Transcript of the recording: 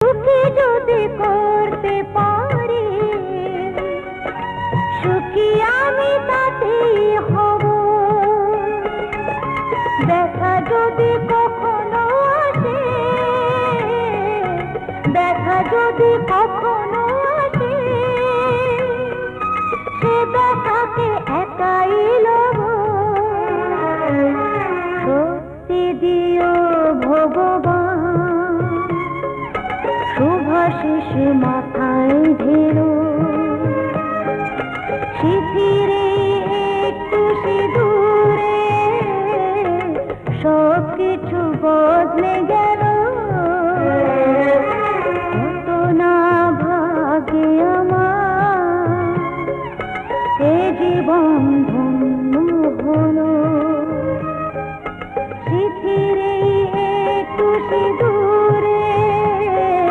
সুখী যদি করতে পারি, সুখী আমি তাতেই হব। দেখা যদি কখনো আসে, দেখা যদি কখনো আসে, সে দেখাকে একাই লব। শক্তি দিও ভগবান, শুভাশিস মাথায় ঢেলো, শিথিরে একটু সিঁদুরে সব কিছু বদলে গেল। কত না ভাগে আমার এ জীবন